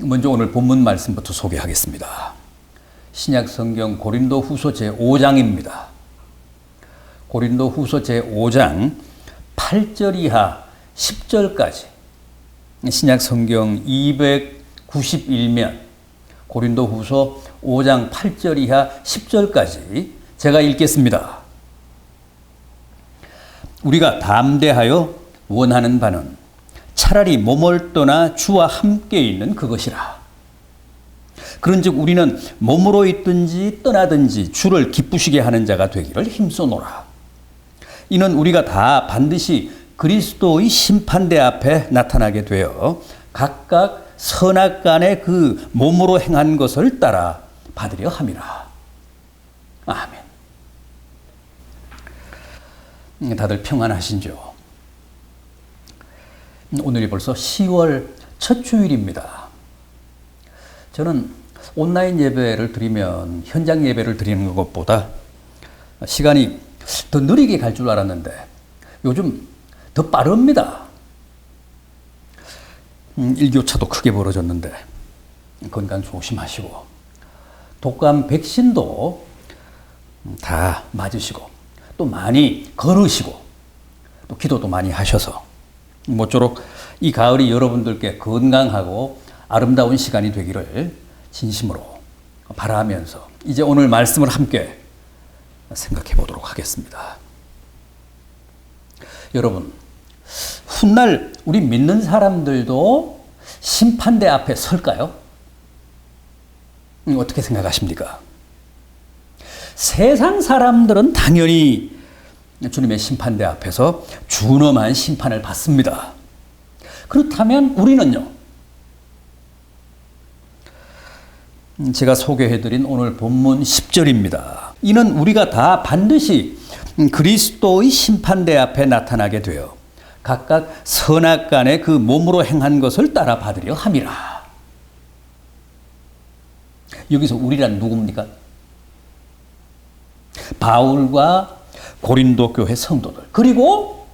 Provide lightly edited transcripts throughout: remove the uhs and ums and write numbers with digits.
먼저 오늘 본문 말씀부터 소개하겠습니다. 신약 성경 고린도후서 제5장입니다. 고린도후서 제5장 8절 이하 10절까지 신약 성경 291면 고린도후서 5장 8절 이하 10절까지 제가 읽겠습니다. 우리가 담대하여 원하는 바는 차라리 몸을 떠나 주와 함께 있는 그것이라. 그런즉 우리는 몸으로 있든지 떠나든지 주를 기쁘시게 하는 자가 되기를 힘써노라. 이는 우리가 다 반드시 그리스도의 심판대 앞에 나타나게 되어 각각 선악간에 그 몸으로 행한 것을 따라 받으려 함이라. 아멘. 다들 평안하신지요? 오늘이 벌써 10월 첫 주일입니다. 저는 온라인 예배를 드리면 현장 예배를 드리는 것보다 시간이 더 느리게 갈 줄 알았는데 요즘 더 빠릅니다. 일교차도 크게 벌어졌는데 건강 조심하시고 독감 백신도 다 맞으시고 또 많이 걸으시고 또 기도도 많이 하셔서 모쪼록 이 가을이 여러분들께 건강하고 아름다운 시간이 되기를 진심으로 바라면서 이제 오늘 말씀을 함께 생각해 보도록 하겠습니다. 여러분, 훗날 우리 믿는 사람들도 심판대 앞에 설까요? 어떻게 생각하십니까? 세상 사람들은 당연히 주님의 심판대 앞에서 준엄한 심판을 받습니다. 그렇다면 우리는요? 제가 소개해드린 오늘 본문 10절입니다. 이는 우리가 다 반드시 그리스도의 심판대 앞에 나타나게 되어 각각 선악간에 그 몸으로 행한 것을 따라 받으려 함이라. 여기서 우리란 누굽니까? 바울과 고린도 교회 성도들, 그리고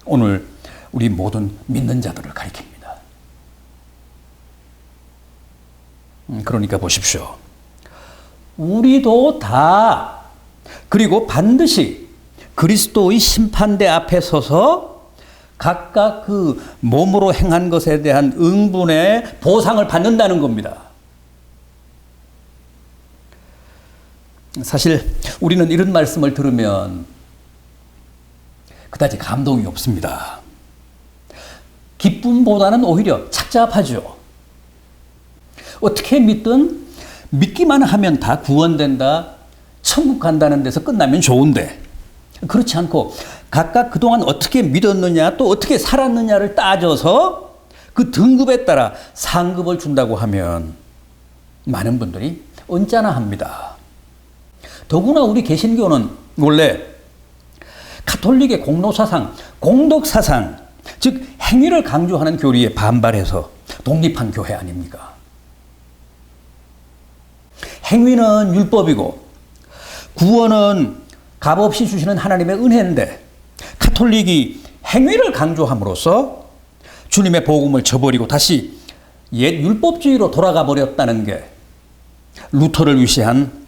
오늘 우리 모든 믿는 자들을 가리킵니다. 그러니까 보십시오. 우리도 다 그리고 반드시 그리스도의 심판대 앞에 서서 각각 그 몸으로 행한 것에 대한 응분의 보상을 받는다는 겁니다. 사실 우리는 이런 말씀을 들으면 그다지 감동이 없습니다. 기쁨보다는 오히려 착잡하죠. 어떻게 믿든 믿기만 하면 다 구원된다, 천국 간다는 데서 끝나면 좋은데, 그렇지 않고 각각 그동안 어떻게 믿었느냐 또 어떻게 살았느냐를 따져서 그 등급에 따라 상급을 준다고 하면 많은 분들이 언짢아합니다. 더구나 우리 개신교는 원래 가톨릭의 공로사상, 공덕사상, 즉 행위를 강조하는 교리에 반발해서 독립한 교회 아닙니까? 행위는 율법이고 구원은 값없이 주시는 하나님의 은혜인데 가톨릭이 행위를 강조함으로써 주님의 복음을 저버리고 다시 옛 율법주의로 돌아가 버렸다는 게 루터를 위시한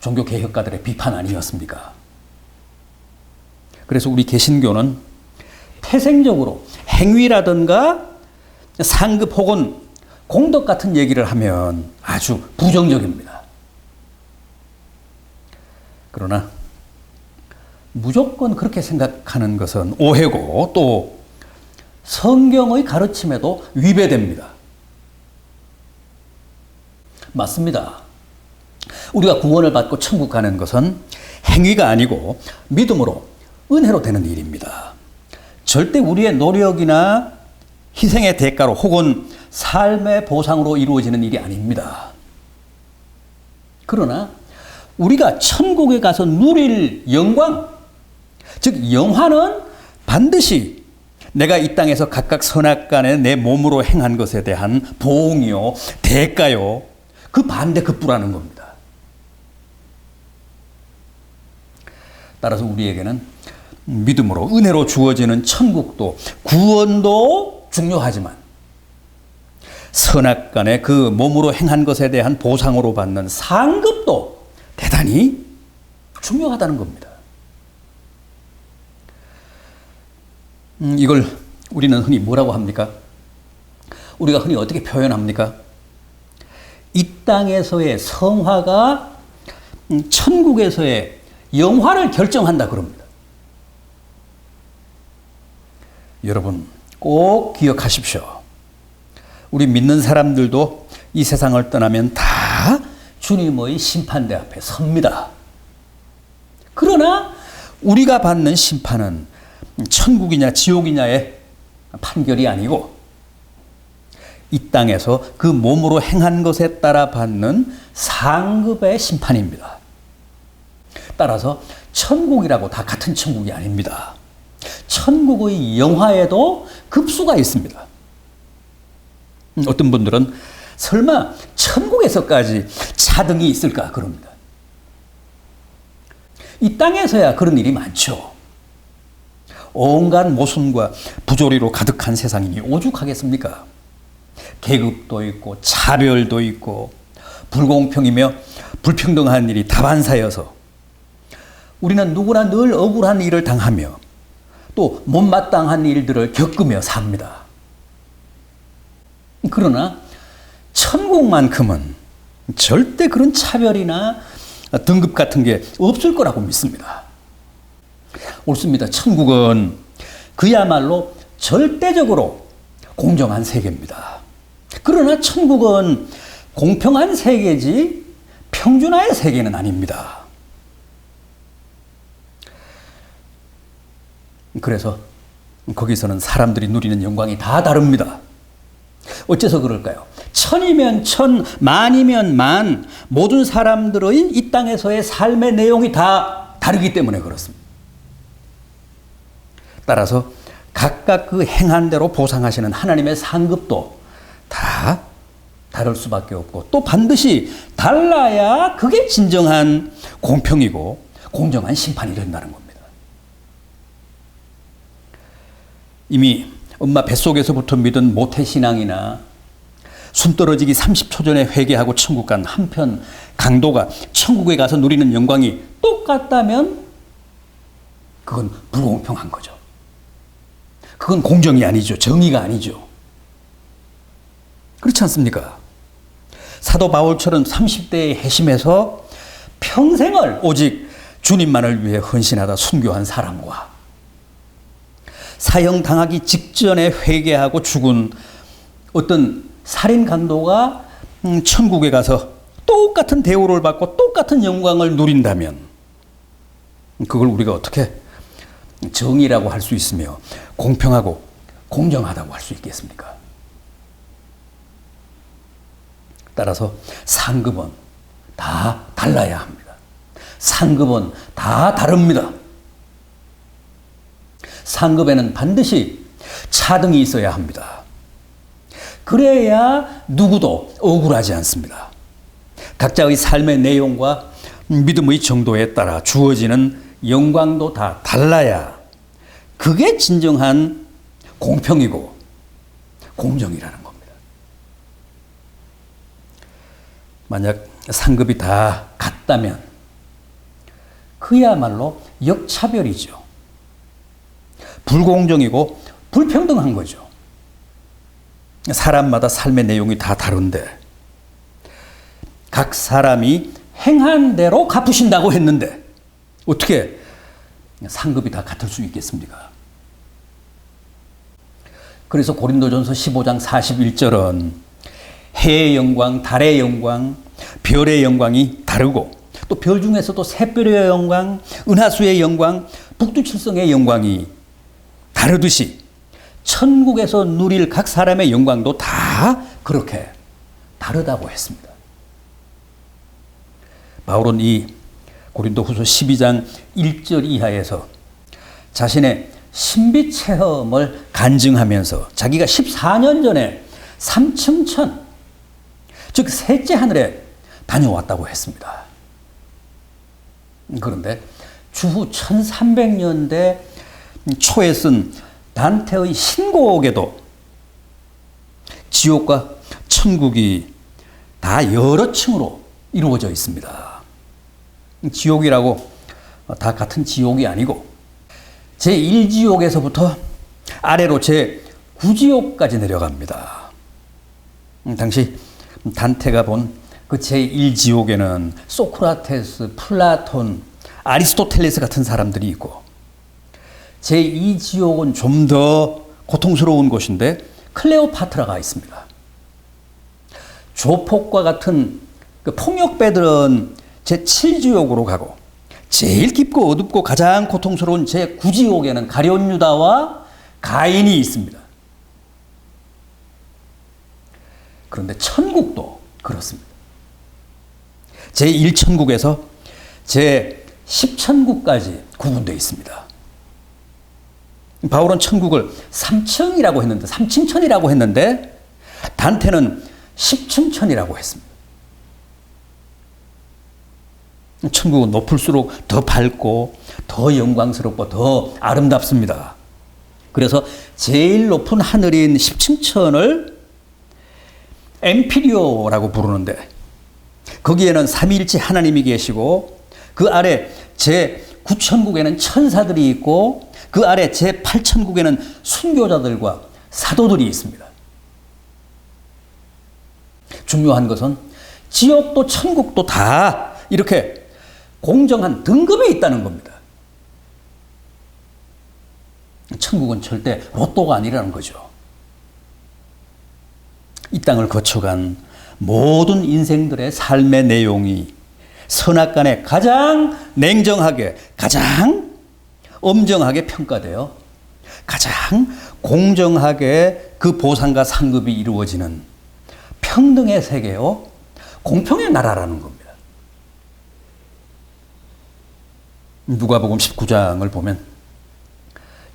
종교개혁가들의 비판 아니었습니까? 그래서 우리 개신교는 태생적으로 행위라든가 상급 혹은 공덕 같은 얘기를 하면 아주 부정적입니다. 그러나 무조건 그렇게 생각하는 것은 오해고 또 성경의 가르침에도 위배됩니다. 맞습니다. 우리가 구원을 받고 천국 가는 것은 행위가 아니고 믿음으로 은혜로 되는 일입니다. 절대 우리의 노력이나 희생의 대가로 혹은 삶의 보상으로 이루어지는 일이 아닙니다. 그러나 우리가 천국에 가서 누릴 영광, 즉 영화는 반드시 내가 이 땅에서 각각 선악간에 내 몸으로 행한 것에 대한 보응이요, 대가요, 그 반대급부라는 겁니다. 따라서 우리에게는 믿음으로 은혜로 주어지는 천국도 구원도 중요하지만 선악간에 그 몸으로 행한 것에 대한 보상으로 받는 상급도 대단히 중요하다는 겁니다. 이걸 우리는 흔히 뭐라고 합니까? 우리가 흔히 어떻게 표현합니까? 이 땅에서의 성화가 천국에서의 영화를 결정한다 그럽니다. 여러분 꼭 기억하십시오. 우리 믿는 사람들도 이 세상을 떠나면 다 주님의 심판대 앞에 섭니다. 그러나 우리가 받는 심판은 천국이냐 지옥이냐의 판결이 아니고 이 땅에서 그 몸으로 행한 것에 따라 받는 상급의 심판입니다. 따라서 천국이라고 다 같은 천국이 아닙니다. 천국의 영화에도 급수가 있습니다. 어떤 분들은 설마 천국에서까지 차등이 있을까 그럽니다. 이 땅에서야 그런 일이 많죠. 온갖 모순과 부조리로 가득한 세상이니 오죽하겠습니까? 계급도 있고 차별도 있고 불공평이며 불평등한 일이 다반사여서 우리는 누구나 늘 억울한 일을 당하며 또 못마땅한 일들을 겪으며 삽니다. 그러나 천국만큼은 절대 그런 차별이나 등급 같은 게 없을 거라고 믿습니다. 옳습니다. 천국은 그야말로 절대적으로 공정한 세계입니다. 그러나 천국은 공평한 세계지 평준화의 세계는 아닙니다. 그래서 거기서는 사람들이 누리는 영광이 다 다릅니다. 어째서 그럴까요? 천이면 천, 만이면 만, 모든 사람들의 이 땅에서의 삶의 내용이 다 다르기 때문에 그렇습니다. 따라서 각각 그 행한 대로 보상하시는 하나님의 상급도 다 다를 수밖에 없고 또 반드시 달라야 그게 진정한 공평이고 공정한 심판이 된다는 겁니다. 이미 엄마 뱃속에서부터 믿은 모태신앙이나 숨 떨어지기 30초 전에 회개하고 천국 간 한편 강도가 천국에 가서 누리는 영광이 똑같다면 그건 불공평한 거죠. 그건 공정이 아니죠. 정의가 아니죠. 그렇지 않습니까? 사도 바울처럼 30대에 회심해서 평생을 오직 주님만을 위해 헌신하다 순교한 사람과 사형 당하기 직전에 회개하고 죽은 어떤 살인 강도가 천국에 가서 똑같은 대우를 받고 똑같은 영광을 누린다면 그걸 우리가 어떻게 정의라고 할 수 있으며 공평하고 공정하다고 할 수 있겠습니까? 따라서 상급은 다 달라야 합니다. 상급은 다 다릅니다. 상급에는 반드시 차등이 있어야 합니다. 그래야 누구도 억울하지 않습니다. 각자의 삶의 내용과 믿음의 정도에 따라 주어지는 영광도 다 달라야 그게 진정한 공평이고 공정이라는 겁니다. 만약 상급이 다 같다면 그야말로 역차별이죠. 불공정이고 불평등한 거죠. 사람마다 삶의 내용이 다 다른데 각 사람이 행한 대로 갚으신다고 했는데 어떻게 상급이 다 같을 수 있겠습니까? 그래서 고린도전서 15장 41절은 해의 영광, 달의 영광, 별의 영광이 다르고 또 별 중에서도 샛별의 영광, 은하수의 영광, 북두칠성의 영광이 다르듯이 천국에서 누릴 각 사람의 영광도 다 그렇게 다르다고 했습니다. 바울은 이 고린도후서 12장 1절 이하에서 자신의 신비 체험을 간증하면서 자기가 14년 전에 삼층천, 즉 셋째 하늘에 다녀왔다고 했습니다. 그런데 주후 1300년대 초에 쓴 단테의 신곡에도 지옥과 천국이 다 여러 층으로 이루어져 있습니다. 지옥이라고 다 같은 지옥이 아니고 제1지옥에서부터 아래로 제9지옥까지 내려갑니다. 당시 단테가 본 그 제1지옥에는 소크라테스, 플라톤, 아리스토텔레스 같은 사람들이 있고 제2지옥은 좀 더 고통스러운 곳인데 클레오파트라가 있습니다. 조폭과 같은 그 폭력배들은 제7지옥으로 가고 제일 깊고 어둡고 가장 고통스러운 제9지옥에는 가룟 유다와 가인이 있습니다. 그런데 천국도 그렇습니다. 제1천국에서 제10천국까지 구분되어 있습니다. 바울은 천국을 3층이라고 했는데 3층천이라고 했는데 단테는 10층천이라고 했습니다. 천국은 높을수록 더 밝고 더 영광스럽고 더 아름답습니다. 그래서 제일 높은 하늘인 10층천을 엠피리오라고 부르는데 거기에는 삼위일체 하나님이 계시고 그 아래 제9천국에는 천사들이 있고 그 아래 제8천국에는 순교자들과 사도들이 있습니다. 중요한 것은 지옥도 천국도 다 이렇게 공정한 등급이 있다는 겁니다. 천국은 절대 로또가 아니라는 거죠. 이 땅을 거쳐간 모든 인생들의 삶의 내용이 선악간에 가장 냉정하게, 가장 엄정하게 평가되어 가장 공정하게 그 보상과 상급이 이루어지는 평등의 세계요, 공평의 나라라는 겁니다. 누가복음 19장을 보면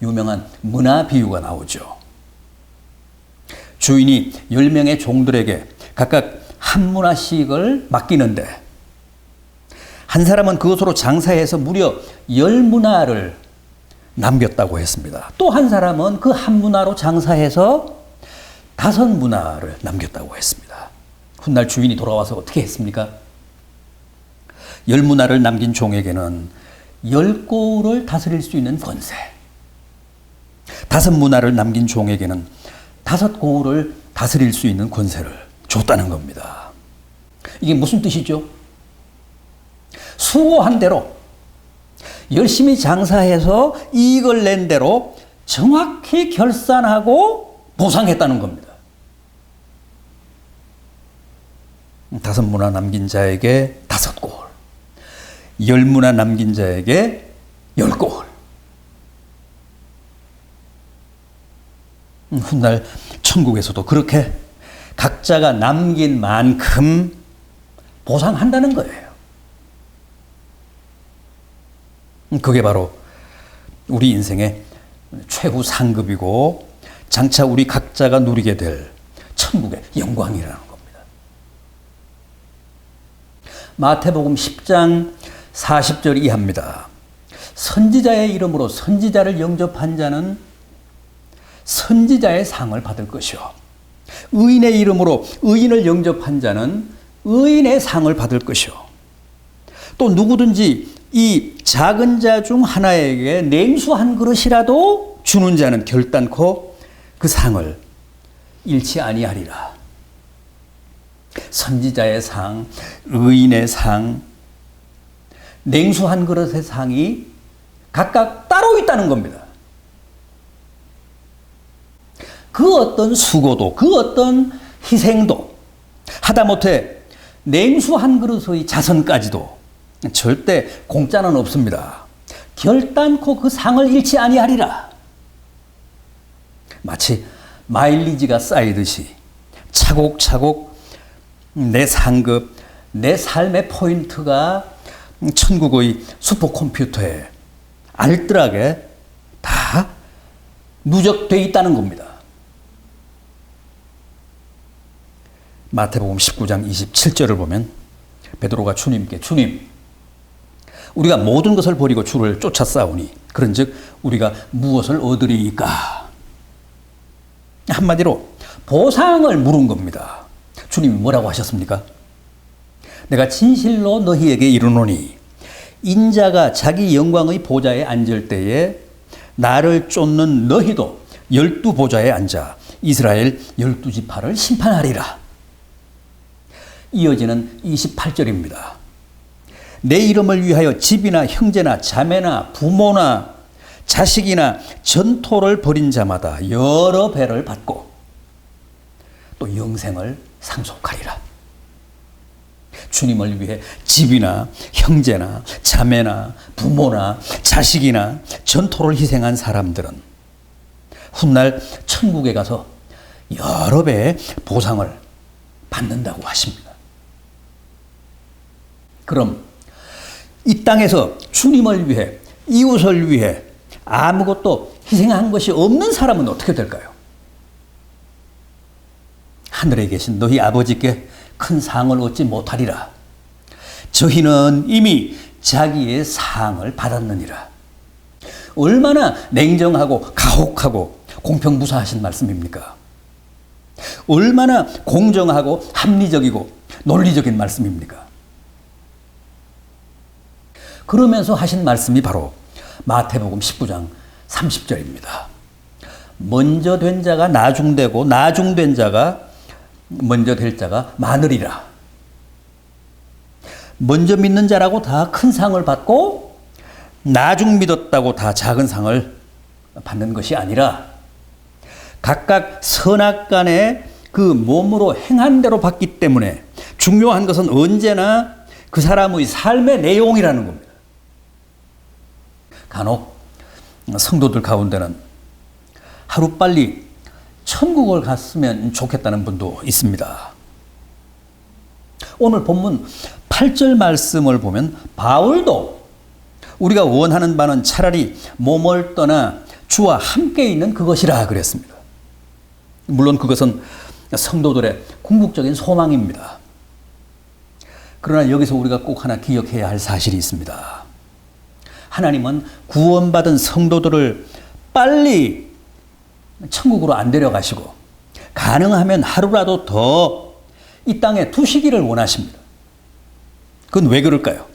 유명한 문화 비유가 나오죠. 주인이 10명의 종들에게 각각 한 문화씩을 맡기는데 한 사람은 그것으로 장사해서 무려 10문화를 남겼다고 했습니다. 또 한 사람은 그 한 문화로 장사해서 5문화를 남겼다고 했습니다. 훗날 주인이 돌아와서 어떻게 했습니까? 10문화를 남긴 종에게는 10고을을 다스릴 수 있는 권세, 5문화를 남긴 종에게는 5고을을 다스릴 수 있는 권세를 줬다는 겁니다. 이게 무슨 뜻이죠? 수고한 대로 열심히 장사해서 이익을 낸 대로 정확히 결산하고 보상했다는 겁니다. 5문화 남긴 자에게 5고을, 10문화 남긴 자에게 10고을. 훗날 천국에서도 그렇게 각자가 남긴 만큼 보상한다는 거예요. 그게 바로 우리 인생의 최후 상급이고 장차 우리 각자가 누리게 될 천국의 영광이라는 겁니다. 마태복음 10장 40절 이하입니다. 선지자의 이름으로 선지자를 영접한 자는 선지자의 상을 받을 것이요, 의인의 이름으로 의인을 영접한 자는 의인의 상을 받을 것이요, 또 누구든지 이 작은 자 중 하나에게 냉수 한 그릇이라도 주는 자는 결단코 그 상을 잃지 아니하리라. 선지자의 상, 의인의 상, 냉수 한 그릇의 상이 각각 따로 있다는 겁니다. 그 어떤 수고도, 그 어떤 희생도, 하다못해 냉수 한 그릇의 자선까지도 절대 공짜는 없습니다. 결단코 그 상을 잃지 아니하리라. 마치 마일리지가 쌓이듯이 차곡차곡 내 상급, 내 삶의 포인트가 천국의 슈퍼컴퓨터에 알뜰하게 다 누적되어 있다는 겁니다. 마태복음 19장 27절을 보면 베드로가 주님께, 주님, 우리가 모든 것을 버리고 주를 쫓아싸우니 그런즉 우리가 무엇을 얻으리이까? 한마디로 보상을 물은 겁니다. 주님이 뭐라고 하셨습니까? 내가 진실로 너희에게 이르노니 인자가 자기 영광의 보좌에 앉을 때에 나를 쫓는 너희도 12보좌에 앉아 이스라엘 12지파를 심판하리라. 이어지는 28절입니다. 내 이름을 위하여 집이나 형제나 자매나 부모나 자식이나 전토를 벌인 자마다 여러 배를 받고 또 영생을 상속하리라. 주님을 위해 집이나 형제나 자매나 부모나 자식이나 전토를 희생한 사람들은 훗날 천국에 가서 여러 배의 보상을 받는다고 하십니다. 그럼 이 땅에서 주님을 위해, 이웃을 위해 아무것도 희생한 것이 없는 사람은 어떻게 될까요? 하늘에 계신 너희 아버지께 큰 상을 얻지 못하리라. 저희는 이미 자기의 상을 받았느니라. 얼마나 냉정하고 가혹하고 공평무사하신 말씀입니까? 얼마나 공정하고 합리적이고 논리적인 말씀입니까? 그러면서 하신 말씀이 바로 마태복음 19장 30절입니다. 먼저 된 자가 나중되고 나중된 자가 먼저 될 자가 많으리라. 먼저 믿는 자라고 다 큰 상을 받고 나중 믿었다고 다 작은 상을 받는 것이 아니라 각각 선악간에 그 몸으로 행한 대로 받기 때문에 중요한 것은 언제나 그 사람의 삶의 내용이라는 겁니다. 간혹 성도들 가운데는 하루빨리 천국을 갔으면 좋겠다는 분도 있습니다. 오늘 본문 8절 말씀을 보면 바울도 우리가 원하는 바는 차라리 몸을 떠나 주와 함께 있는 그것이라 그랬습니다. 물론 그것은 성도들의 궁극적인 소망입니다. 그러나 여기서 우리가 꼭 하나 기억해야 할 사실이 있습니다. 하나님은 구원받은 성도들을 빨리 천국으로 안 데려가시고 가능하면 하루라도 더 이 땅에 두시기를 원하십니다. 그건 왜 그럴까요?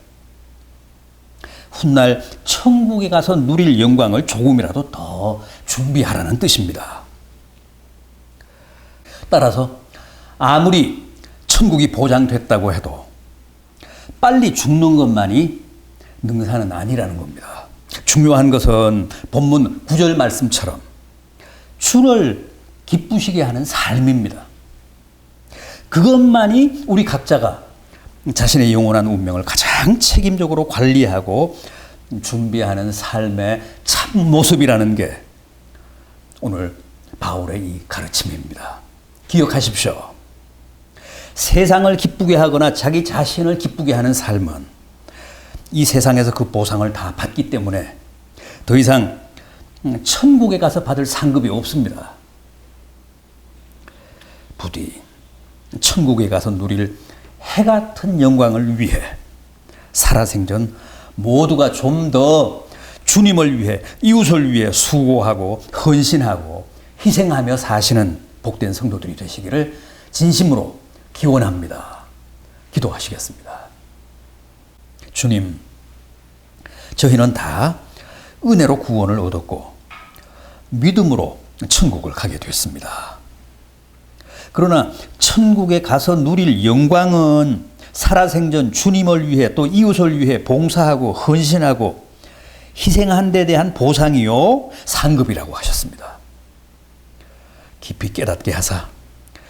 훗날 천국에 가서 누릴 영광을 조금이라도 더 준비하라는 뜻입니다. 따라서 아무리 천국이 보장됐다고 해도 빨리 죽는 것만이 능사는 아니라는 겁니다. 중요한 것은 본문 9절 말씀처럼 주를 기쁘시게 하는 삶입니다. 그것만이 우리 각자가 자신의 영원한 운명을 가장 책임적으로 관리하고 준비하는 삶의 참 모습이라는 게 오늘 바울의 이 가르침입니다. 기억하십시오. 세상을 기쁘게 하거나 자기 자신을 기쁘게 하는 삶은 이 세상에서 그 보상을 다 받기 때문에 더 이상 천국에 가서 받을 상급이 없습니다. 부디 천국에 가서 누릴 해 같은 영광을 위해 살아생전 모두가 좀 더 주님을 위해 이웃을 위해 수고하고 헌신하고 희생하며 사시는 복된 성도들이 되시기를 진심으로 기원합니다. 기도하시겠습니다. 주님, 저희는 다 은혜로 구원을 얻었고 믿음으로 천국을 가게 됐습니다. 그러나 천국에 가서 누릴 영광은 살아생전 주님을 위해 또 이웃을 위해 봉사하고 헌신하고 희생한 데 대한 보상이요 상급이라고 하셨습니다. 깊이 깨닫게 하사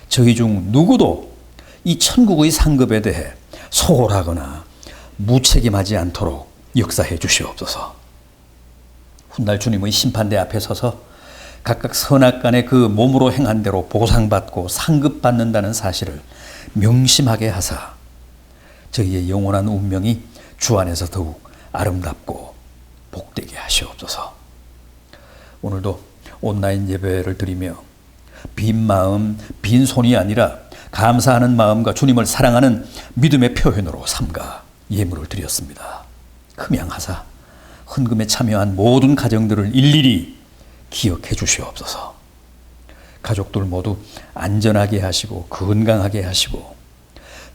저희 중 누구도 이 천국의 상급에 대해 소홀하거나 무책임하지 않도록 역사해 주시옵소서. 훗날 주님의 심판대 앞에 서서 각각 선악간에 그 몸으로 행한 대로 보상받고 상급받는다는 사실을 명심하게 하사 저희의 영원한 운명이 주 안에서 더욱 아름답고 복되게 하시옵소서. 오늘도 온라인 예배를 드리며 빈 마음, 빈 손이 아니라 감사하는 마음과 주님을 사랑하는 믿음의 표현으로 삼가 예물을 드렸습니다. 흠양하사 헌금에 참여한 모든 가정들을 일일이 기억해 주시옵소서. 가족들 모두 안전하게 하시고 건강하게 하시고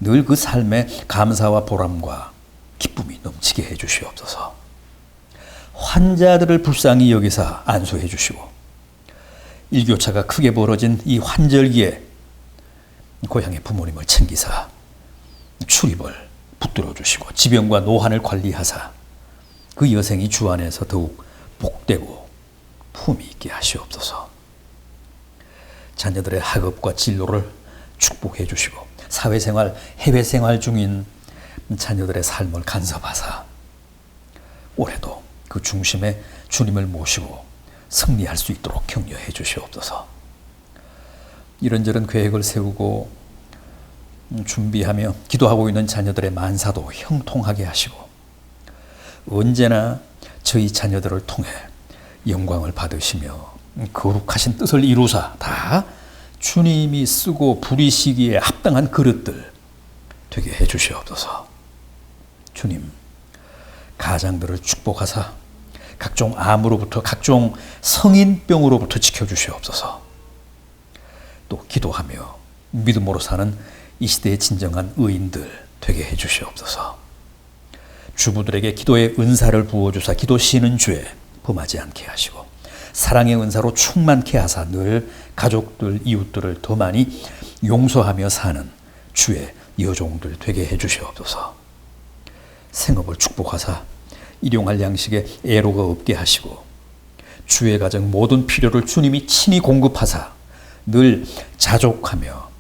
늘 그 삶에 감사와 보람과 기쁨이 넘치게 해 주시옵소서. 환자들을 불쌍히 여기사 안수해 주시고 일교차가 크게 벌어진 이 환절기에 고향의 부모님을 챙기사 출입을 붙들어 주시고 지병과 노환을 관리하사 그 여생이 주 안에서 더욱 복되고 품이 있게 하시옵소서. 자녀들의 학업과 진로를 축복해 주시고 사회생활, 해외생활 중인 자녀들의 삶을 간섭하사 올해도 그 중심에 주님을 모시고 승리할 수 있도록 격려해 주시옵소서. 이런저런 계획을 세우고 준비하며 기도하고 있는 자녀들의 만사도 형통하게 하시고 언제나 저희 자녀들을 통해 영광을 받으시며 거룩하신 뜻을 이루사 다 주님이 쓰고 부리시기에 합당한 그릇들 되게 해 주시옵소서. 주님, 가장들을 축복하사 각종 암으로부터 각종 성인병으로부터 지켜주시옵소서. 또 기도하며 믿음으로 사는 이 시대의 진정한 의인들 되게 해 주시옵소서. 주부들에게 기도의 은사를 부어주사 기도 쉬는 죄 범하지 않게 하시고 사랑의 은사로 충만케 하사 늘 가족들, 이웃들을 더 많이 용서하며 사는 주의 여종들 되게 해 주시옵소서. 생업을 축복하사 일용할 양식에 애로가 없게 하시고 주의 가정 모든 필요를 주님이 친히 공급하사 늘 자족하며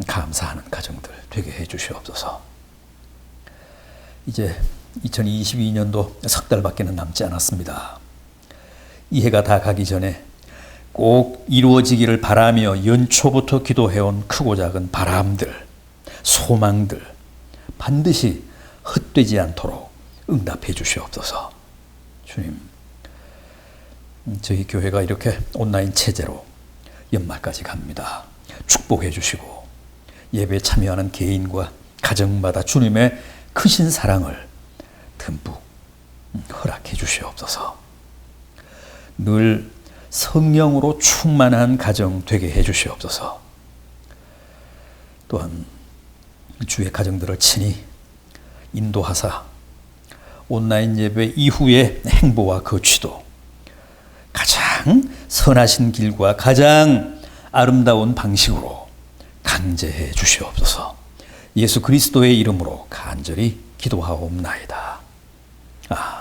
감사하는 가정들 되게 해 주시옵소서. 이제 2022년도 석 달밖에는 남지 않았습니다. 이 해가 다 가기 전에 꼭 이루어지기를 바라며 연초부터 기도해온 크고 작은 바람들, 소망들 반드시 헛되지 않도록 응답해 주시옵소서. 주님, 저희 교회가 이렇게 온라인 체제로 연말까지 갑니다. 축복해 주시고 예배에 참여하는 개인과 가정마다 주님의 크신 사랑을 듬뿍 허락해 주시옵소서. 늘 성령으로 충만한 가정 되게 해 주시옵소서. 또한 주의 가정들을 친히 인도하사 온라인 예배 이후의 행보와 거취도 가장 선하신 길과 가장 아름다운 방식으로 강제해 주시옵소서. 예수 그리스도의 이름으로 간절히 기도하옵나이다. 아멘.